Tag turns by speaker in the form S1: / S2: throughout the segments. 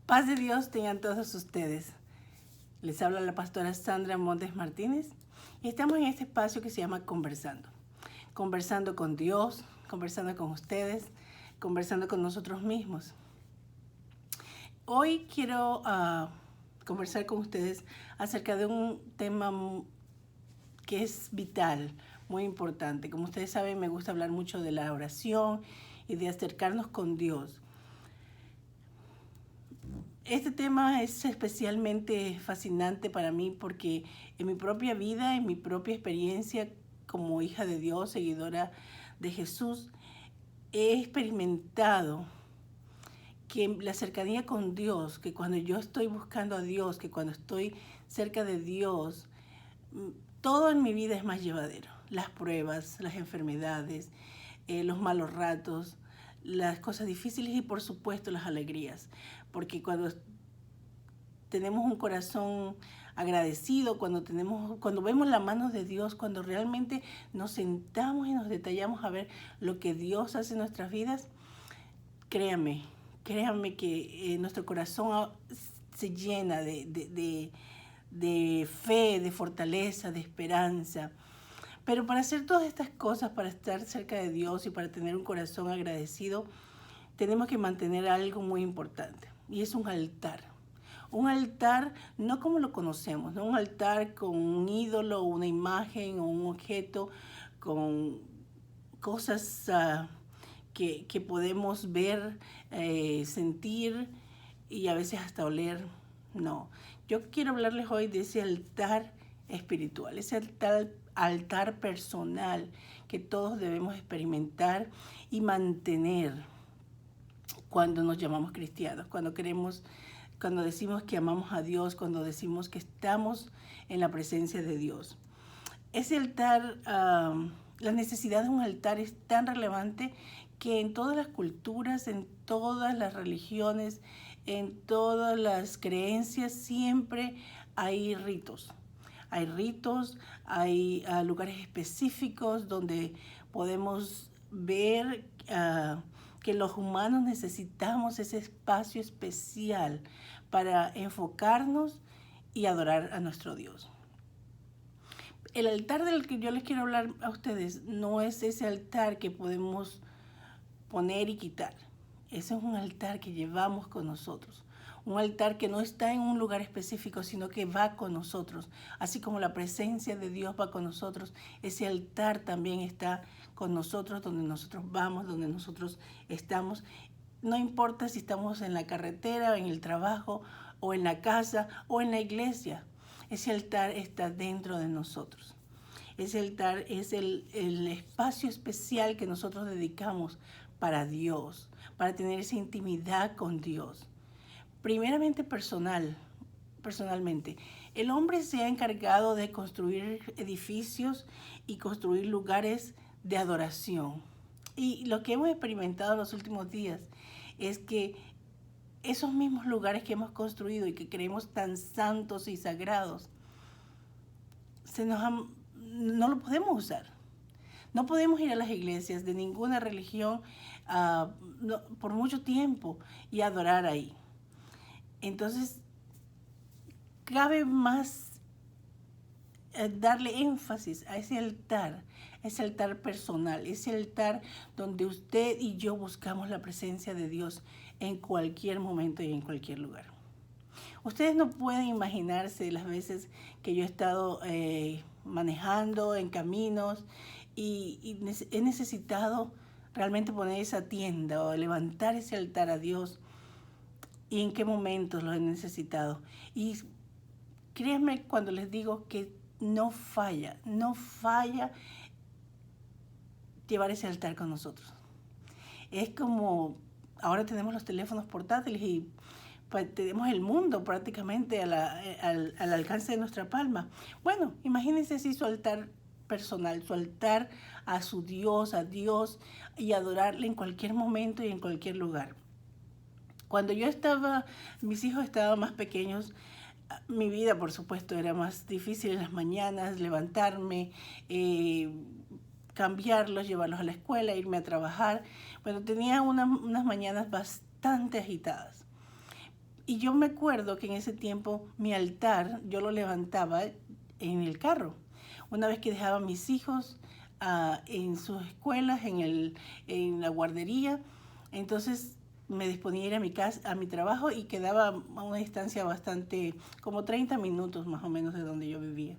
S1: Paz de Dios tengan todos ustedes. Les habla la pastora Sandra Montes Martínez y estamos en este espacio que se llama Conversando. Conversando con Dios, conversando con ustedes, conversando con nosotros mismos. Hoy quiero conversar con ustedes acerca de un tema que es vital, muy importante. Como ustedes saben, me gusta hablar mucho de la oración y de acercarnos con Dios. Este tema es especialmente fascinante para mí porque en mi propia vida, en mi propia experiencia como hija de Dios, seguidora de Jesús, he experimentado que la cercanía con Dios, que cuando yo estoy buscando a Dios, que cuando estoy cerca de Dios, todo en mi vida es más llevadero. Las pruebas, las enfermedades, los malos ratos, las cosas difíciles y por supuesto las alegrías. Porque cuando tenemos un corazón agradecido, cuando vemos la mano de Dios, cuando realmente nos sentamos y nos detallamos a ver lo que Dios hace en nuestras vidas, créanme que nuestro corazón se llena de fe, de fortaleza, de esperanza. Pero para hacer todas estas cosas, para estar cerca de Dios y para tener un corazón agradecido, tenemos que mantener algo muy importante, y es un altar. Un altar no como lo conocemos, no un altar con un ídolo, una imagen o un objeto, con cosas que podemos ver, sentir y a veces hasta oler. No, yo quiero hablarles hoy de ese altar espiritual, ese altar personal que todos debemos experimentar y mantener cuando nos llamamos cristianos, cuando decimos que amamos a Dios, cuando decimos que estamos en la presencia de Dios. Ese altar, la necesidad de un altar es tan relevante que en todas las culturas, en todas las religiones, en todas las creencias, siempre hay ritos. Hay ritos, hay lugares específicos donde podemos ver que los humanos necesitamos ese espacio especial para enfocarnos y adorar a nuestro Dios. El altar del que yo les quiero hablar a ustedes no es ese altar que podemos poner y quitar. Ese es un altar que llevamos con nosotros. Un altar que no está en un lugar específico, sino que va con nosotros. Así como la presencia de Dios va con nosotros, ese altar también está con nosotros, donde nosotros vamos, donde nosotros estamos. No importa si estamos en la carretera, en el trabajo, o en la casa, o en la iglesia. Ese altar está dentro de nosotros. Ese altar es el espacio especial que nosotros dedicamos para Dios, para tener esa intimidad con Dios. Primeramente personalmente. El hombre se ha encargado de construir edificios y construir lugares de adoración. Y lo que hemos experimentado en los últimos días es que esos mismos lugares que hemos construido y que creemos tan santos y sagrados, no lo podemos usar. No podemos ir a las iglesias de ninguna religión por mucho tiempo y adorar ahí. Entonces, cabe más darle énfasis a ese altar personal, ese altar donde usted y yo buscamos la presencia de Dios en cualquier momento y en cualquier lugar. Ustedes no pueden imaginarse las veces que yo he estado manejando en caminos y he necesitado realmente poner esa tienda o levantar ese altar a Dios, y en qué momentos lo he necesitado. Y créanme cuando les digo que no falla llevar ese altar con nosotros. Es como ahora tenemos los teléfonos portátiles y tenemos el mundo prácticamente al alcance de nuestra palma. Bueno, imagínense si su altar personal, su altar a su Dios, a Dios, y adorarle en cualquier momento y en cualquier lugar. Cuando mis hijos estaban más pequeños, mi vida, por supuesto, era más difícil en las mañanas, levantarme, cambiarlos, llevarlos a la escuela, irme a trabajar. Bueno, tenía unas mañanas bastante agitadas. Y yo me acuerdo que en ese tiempo mi altar yo lo levantaba en el carro. Una vez que dejaba a mis hijos en sus escuelas, en la guardería, entonces me disponía a ir a mi casa, a mi trabajo, y quedaba a una distancia bastante, como 30 minutos más o menos de donde yo vivía.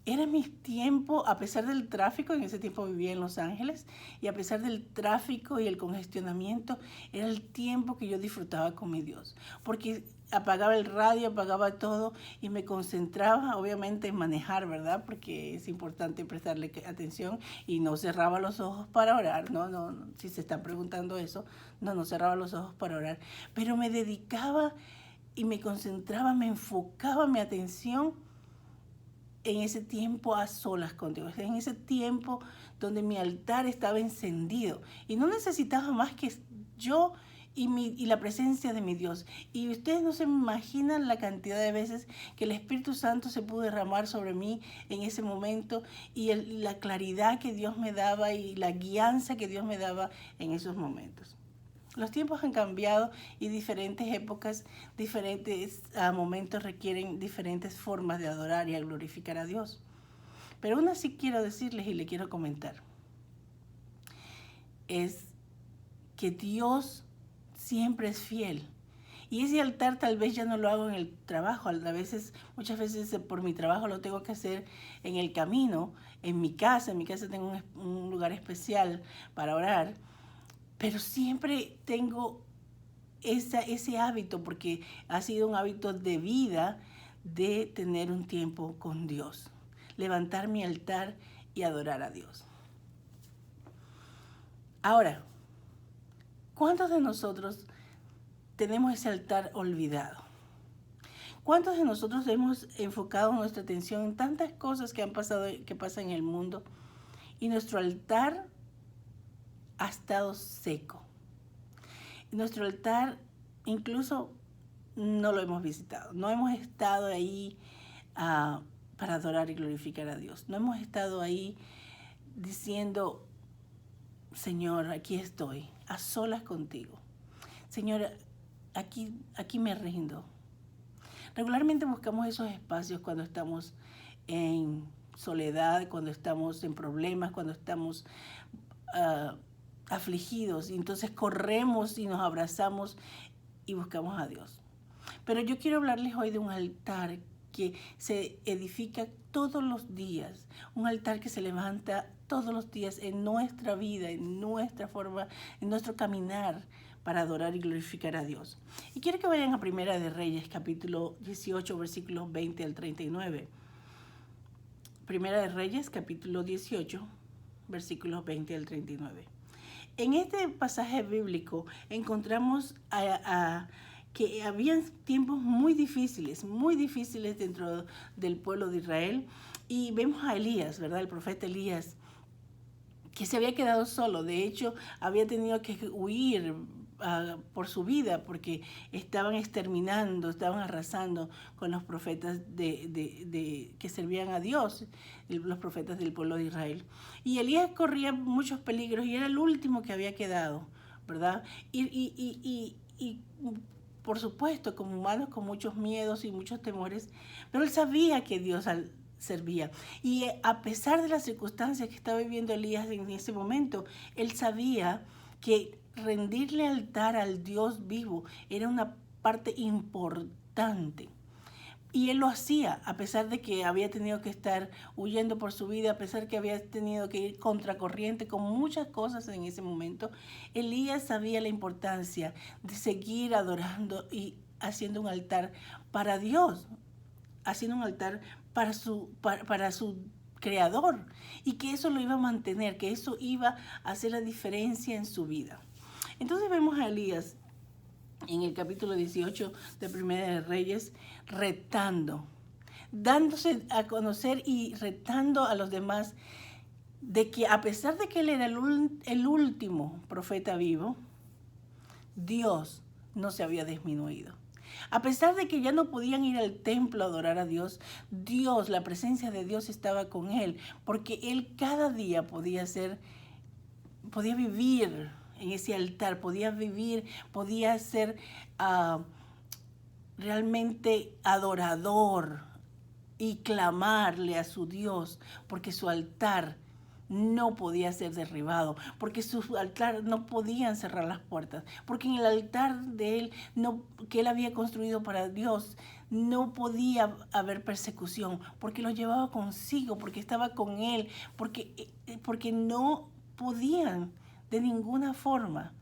S1: Era mi tiempo, a pesar del tráfico, en ese tiempo vivía en Los Ángeles, y a pesar del tráfico y el congestionamiento, era el tiempo que yo disfrutaba con mi Dios. Porque apagaba el radio, apagaba todo y me concentraba obviamente en manejar, ¿verdad? Porque es importante prestarle atención, y no cerraba los ojos para orar, no, si se están preguntando eso, no cerraba los ojos para orar, pero me dedicaba y me concentraba, me enfocaba mi atención en ese tiempo a solas con Dios, en ese tiempo donde mi altar estaba encendido y no necesitaba más que yo y la presencia de mi Dios. Y ustedes no se imaginan la cantidad de veces que el Espíritu Santo se pudo derramar sobre mí en ese momento, y la claridad que Dios me daba y la guianza que Dios me daba en esos momentos. Los tiempos han cambiado y diferentes épocas, diferentes momentos requieren diferentes formas de adorar y a glorificar a Dios. Pero una sí quiero decirles y le quiero comentar, es que Dios siempre es fiel. Y ese altar tal vez ya no lo hago en el trabajo, muchas veces por mi trabajo lo tengo que hacer en el camino, en mi casa tengo un lugar especial para orar. Pero siempre tengo ese hábito, porque ha sido un hábito de vida, de tener un tiempo con Dios, levantar mi altar y adorar a Dios. Ahora, ¿cuántos de nosotros tenemos ese altar olvidado? ¿Cuántos de nosotros hemos enfocado nuestra atención en tantas cosas que pasan en el mundo, y nuestro altar ha estado seco? Nuestro altar incluso no lo hemos visitado, no hemos estado ahí para adorar y glorificar a Dios. No hemos estado ahí diciendo, Señor, aquí estoy, a solas contigo. Señor, aquí me rindo. Regularmente buscamos esos espacios cuando estamos en soledad, cuando estamos en problemas, cuando estamos afligidos, y entonces corremos y nos abrazamos y buscamos a Dios. Pero yo quiero hablarles hoy de un altar que se edifica todos los días, un altar que se levanta todos los días en nuestra vida, en nuestra forma, en nuestro caminar para adorar y glorificar a Dios. Y quiero que vayan a Primera de Reyes, capítulo 18, versículos 20 al 39. Primera de Reyes, capítulo 18, versículos 20 al 39. En este pasaje bíblico encontramos que habían tiempos muy difíciles dentro del pueblo de Israel, y vemos a Elías, ¿verdad? El profeta Elías, que se había quedado solo. De hecho, había tenido que huir por su vida, porque estaban exterminando, estaban arrasando con los profetas que servían a Dios, los profetas del pueblo de Israel. Y Elías corría muchos peligros y era el último que había quedado, ¿verdad? Y por supuesto, como humanos, con muchos miedos y muchos temores, pero él sabía que Dios servía. Y a pesar de las circunstancias que estaba viviendo Elías en ese momento, él sabía que rendirle altar al Dios vivo era una parte importante. Y él lo hacía, a pesar de que había tenido que estar huyendo por su vida, a pesar de que había tenido que ir contracorriente con muchas cosas en ese momento. Elías sabía la importancia de seguir adorando y haciendo un altar para Dios, haciendo un altar para su creador, y que eso lo iba a mantener, que eso iba a hacer la diferencia en su vida. Entonces vemos a Elías en el capítulo 18 de Primera de Reyes retando, dándose a conocer y retando a los demás de que, a pesar de que él era el último profeta vivo, Dios no se había disminuido. A pesar de que ya no podían ir al templo a adorar a Dios, la presencia de Dios estaba con él, porque él cada día podía vivir en ese altar, podía ser realmente adorador y clamarle a su Dios, porque su altar no podía ser derribado, porque su altar no podían cerrar las puertas, porque en el altar de él, que él había construido para Dios, no podía haber persecución, porque lo llevaba consigo, porque estaba con él, porque no podían de ninguna forma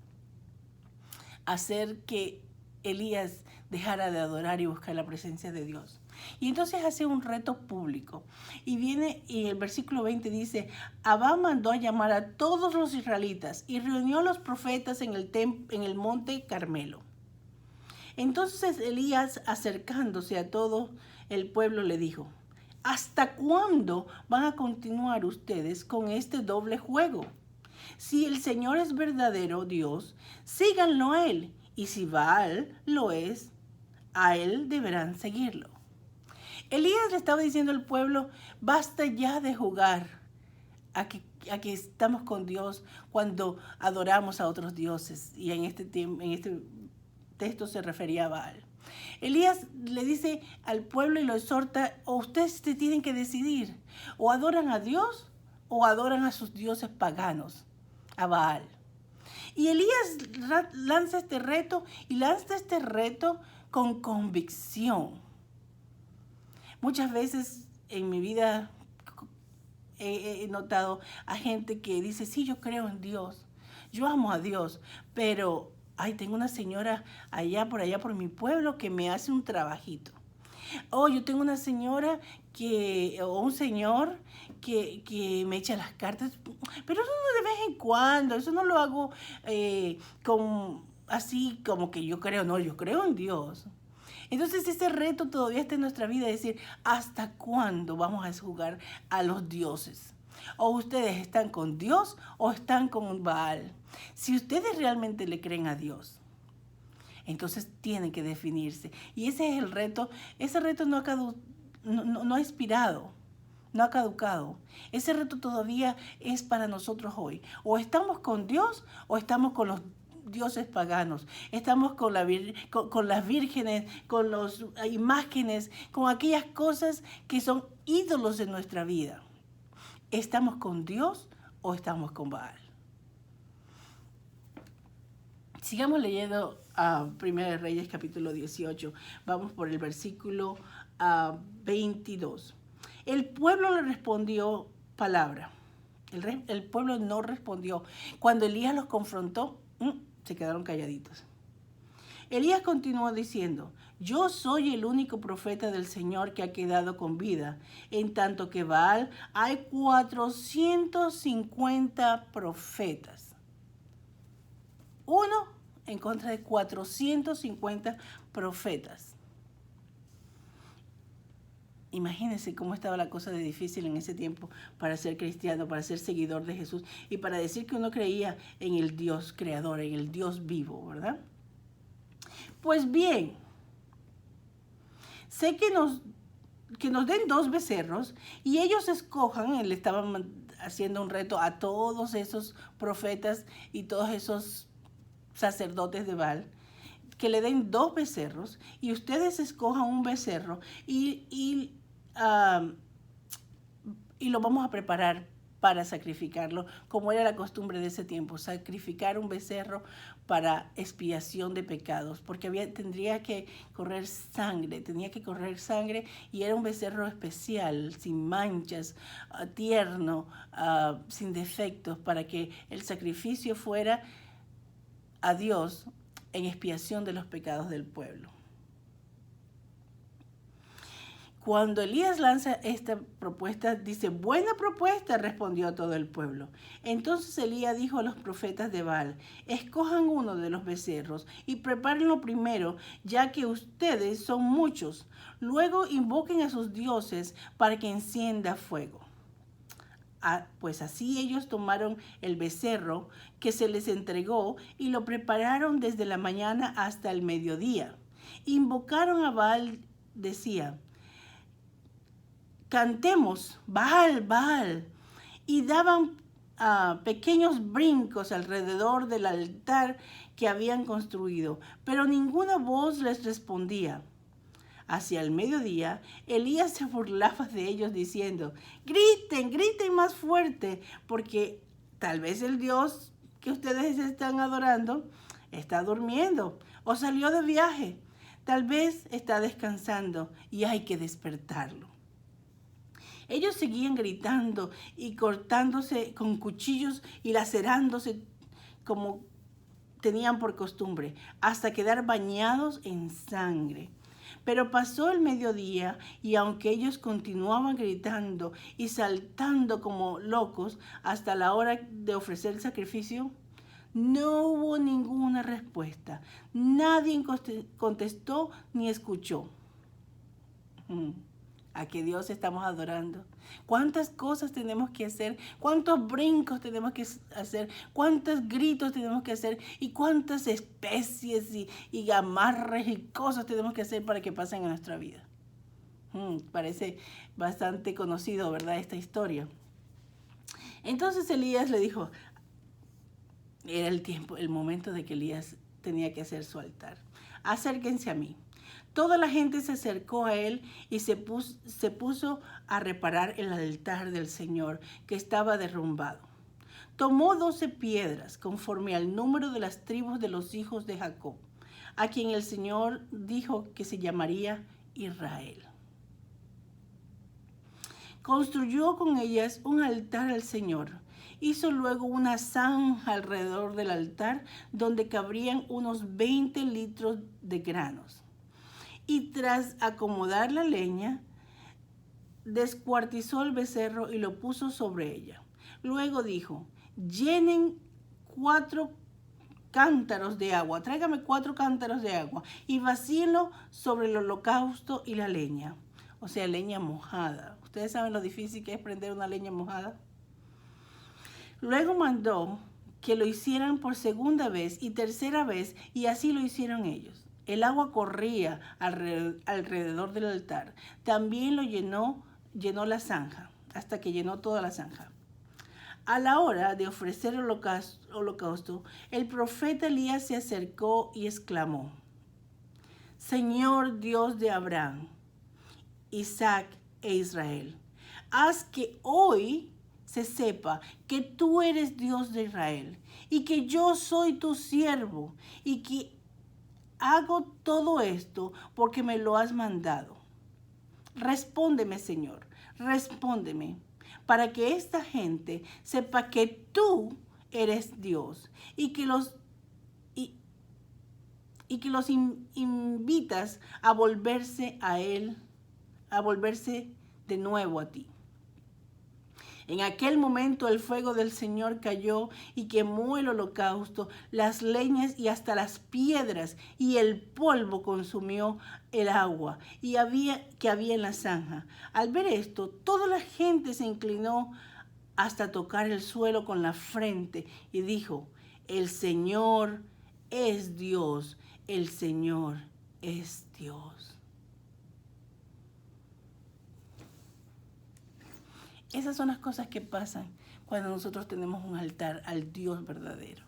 S1: hacer que Elías dejara de adorar y buscar la presencia de Dios. Y entonces hace un reto público. Y viene, y el versículo 20 dice, Abá mandó a llamar a todos los israelitas y reunió a los profetas en el monte Carmelo. Entonces Elías, acercándose a todo el pueblo, le dijo, ¿hasta cuándo van a continuar ustedes con este doble juego? Si el Señor es verdadero Dios, síganlo a él, y si Baal lo es, a él deberán seguirlo. Elías le estaba diciendo al pueblo, basta ya de jugar a que estamos con Dios cuando adoramos a otros dioses. Y en este texto se refería a Baal. Elías le dice al pueblo y lo exhorta, o ustedes tienen que decidir, o adoran a Dios o adoran a sus dioses paganos, a Baal. Y Elías lanza este reto con convicción. Muchas veces en mi vida he notado a gente que dice, sí, yo creo en Dios, yo amo a Dios, pero tengo una señora por allá por mi pueblo que me hace un trabajito. Yo tengo una señora o un señor que me echa las cartas, pero eso no de vez en cuando, eso no lo hago así como que yo creo, no, yo creo en Dios. Entonces ese reto todavía está en nuestra vida, decir, ¿hasta cuándo vamos a jugar a los dioses? O ustedes están con Dios o están con Baal. Si ustedes realmente le creen a Dios, entonces tienen que definirse. Y ese es el reto. Ese reto no ha expirado, no ha caducado. Ese reto todavía es para nosotros hoy. O estamos con Dios o estamos con los dioses paganos. Estamos con las vírgenes, con las imágenes, con aquellas cosas que son ídolos de nuestra vida. ¿Estamos con Dios o estamos con Baal? Sigamos leyendo a 1 Reyes capítulo 18. Vamos por el versículo 22. El pueblo le respondió palabra. El pueblo no respondió. Cuando Elías los confrontó, se quedaron calladitos. Elías continuó diciendo, yo soy el único profeta del Señor que ha quedado con vida, en tanto que Baal hay 450 profetas. Uno en contra de 450 profetas. Imagínense cómo estaba la cosa de difícil en ese tiempo para ser cristiano, para ser seguidor de Jesús y para decir que uno creía en el Dios creador, en el Dios vivo, ¿verdad? Pues bien, sé que nos den 2 becerros y ellos escojan, le estaban haciendo un reto a todos esos profetas y todos esos sacerdotes de Baal, que le den 2 becerros y ustedes escojan un becerro y lo vamos a preparar para sacrificarlo, como era la costumbre de ese tiempo, sacrificar un becerro para expiación de pecados, porque tenía que correr sangre y era un becerro especial, sin manchas, tierno, sin defectos, para que el sacrificio fuera a Dios en expiación de los pecados del pueblo. Cuando Elías lanza esta propuesta, dice, buena propuesta, respondió todo el pueblo. Entonces Elías dijo a los profetas de Baal, escojan uno de los becerros y prepárenlo primero, ya que ustedes son muchos. Luego invoquen a sus dioses para que encienda fuego. Pues así ellos tomaron el becerro que se les entregó y lo prepararon desde la mañana hasta el mediodía. Invocaron a Baal, decía, cantemos, Baal, Baal, y daban pequeños brincos alrededor del altar que habían construido, pero ninguna voz les respondía. Hacia el mediodía, Elías se burlaba de ellos diciendo, griten, griten más fuerte, porque tal vez el Dios que ustedes están adorando está durmiendo o salió de viaje. Tal vez está descansando y hay que despertarlo. Ellos seguían gritando y cortándose con cuchillos y lacerándose como tenían por costumbre, hasta quedar bañados en sangre. Pero pasó el mediodía y aunque ellos continuaban gritando y saltando como locos hasta la hora de ofrecer el sacrificio, no hubo ninguna respuesta. Nadie contestó ni escuchó. ¿A qué Dios estamos adorando? ¿Cuántas cosas tenemos que hacer? ¿Cuántos brincos tenemos que hacer? ¿Cuántos gritos tenemos que hacer? ¿Y cuántas especies y amarres y cosas tenemos que hacer para que pasen en nuestra vida? Parece bastante conocido, ¿verdad? Esta historia. Entonces Elías le dijo, era el tiempo, el momento de que Elías tenía que hacer su altar. Acérquense a mí. Toda la gente se acercó a él y se puso a reparar el altar del Señor que estaba derrumbado. Tomó 12 piedras conforme al número de las tribus de los hijos de Jacob, a quien el Señor dijo que se llamaría Israel. Construyó con ellas un altar al Señor. Hizo luego una zanja alrededor del altar donde cabrían unos 20 litros de granos. Y tras acomodar la leña, descuartizó el becerro y lo puso sobre ella. Luego dijo, llenen 4 cántaros de agua, tráigame 4 cántaros de agua y vacíenlo sobre el holocausto y la leña, o sea, leña mojada. ¿Ustedes saben lo difícil que es prender una leña mojada? Luego mandó que lo hicieran por segunda vez y tercera vez, y así lo hicieron ellos. El agua corría alrededor del altar. También lo llenó la zanja, hasta que llenó toda la zanja. A la hora de ofrecer el holocausto, el profeta Elías se acercó y exclamó, Señor Dios de Abraham, Isaac e Israel, haz que hoy se sepa que tú eres Dios de Israel y que yo soy tu siervo y que hago todo esto porque me lo has mandado. Respóndeme, Señor, respóndeme, para que esta gente sepa que tú eres Dios y que los invitas a volverse a Él, a volverse de nuevo a ti. En aquel momento el fuego del Señor cayó y quemó el holocausto, las leñas y hasta las piedras, y el polvo consumió el agua que había en la zanja. Al ver esto, toda la gente se inclinó hasta tocar el suelo con la frente y dijo, el Señor es Dios, el Señor es Dios. Esas son las cosas que pasan cuando nosotros tenemos un altar al Dios verdadero.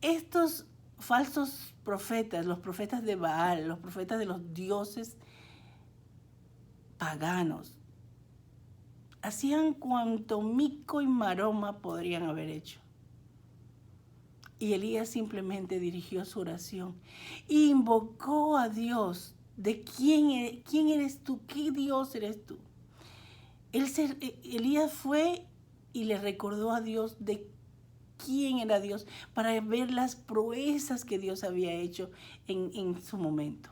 S1: Estos falsos profetas, los profetas de Baal, los profetas de los dioses paganos, hacían cuanto mico y maroma podrían haber hecho. Y Elías simplemente dirigió su oración e invocó a Dios. ¿De quién eres tú? ¿Qué Dios eres tú? Elías fue y le recordó a Dios de quién era Dios para ver las proezas que Dios había hecho en su momento.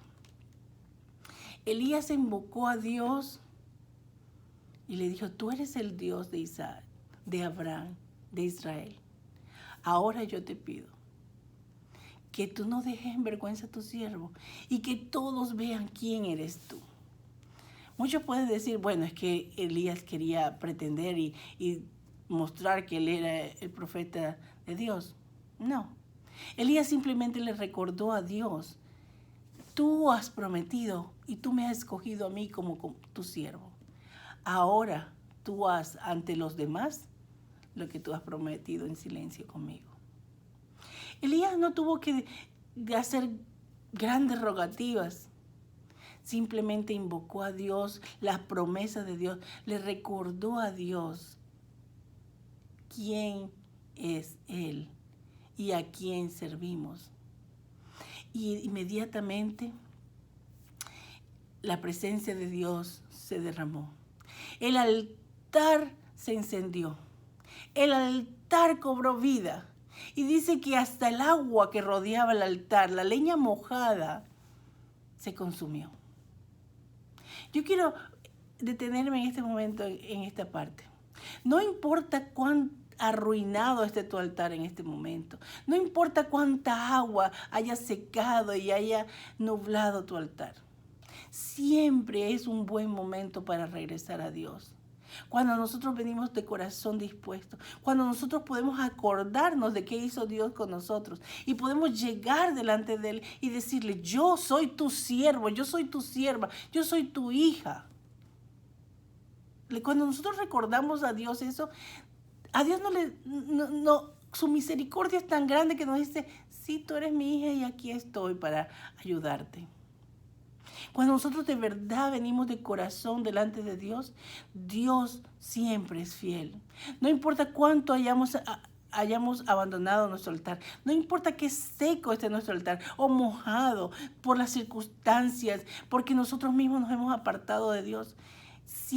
S1: Elías invocó a Dios y le dijo, tú eres el Dios de Isaac, de Abraham, de Israel. Ahora yo te pido que tú no dejes en vergüenza a tu siervo y que todos vean quién eres tú. Muchos pueden decir, bueno, es que Elías quería pretender y mostrar que él era el profeta de Dios. No. Elías simplemente le recordó a Dios, tú has prometido y tú me has escogido a mí como tu siervo. Ahora tú haz ante los demás lo que tú has prometido en silencio conmigo. Elías no tuvo que hacer grandes rogativas. simplemente invocó a Dios, las promesas de Dios, le recordó a Dios quién es Él y a quién servimos. Y inmediatamente la presencia de Dios se derramó. El altar se encendió. El altar cobró vida. Y dice que hasta el agua que rodeaba el altar, la leña mojada, se consumió. Yo quiero detenerme en este momento, en esta parte. No importa cuán arruinado esté tu altar en este momento. No importa cuánta agua haya secado y haya nublado tu altar. Siempre es un buen momento para regresar a Dios. Cuando nosotros venimos de corazón dispuesto, cuando nosotros podemos acordarnos de qué hizo Dios con nosotros y podemos llegar delante de Él y decirle, yo soy tu siervo, yo soy tu sierva, yo soy tu hija. Cuando nosotros recordamos a Dios eso, a Dios su misericordia es tan grande que nos dice, sí, tú eres mi hija y aquí estoy para ayudarte. Cuando nosotros de verdad venimos de corazón delante de Dios, Dios siempre es fiel. No importa cuánto hayamos abandonado nuestro altar, no importa qué seco esté nuestro altar o mojado por las circunstancias, porque nosotros mismos nos hemos apartado de Dios.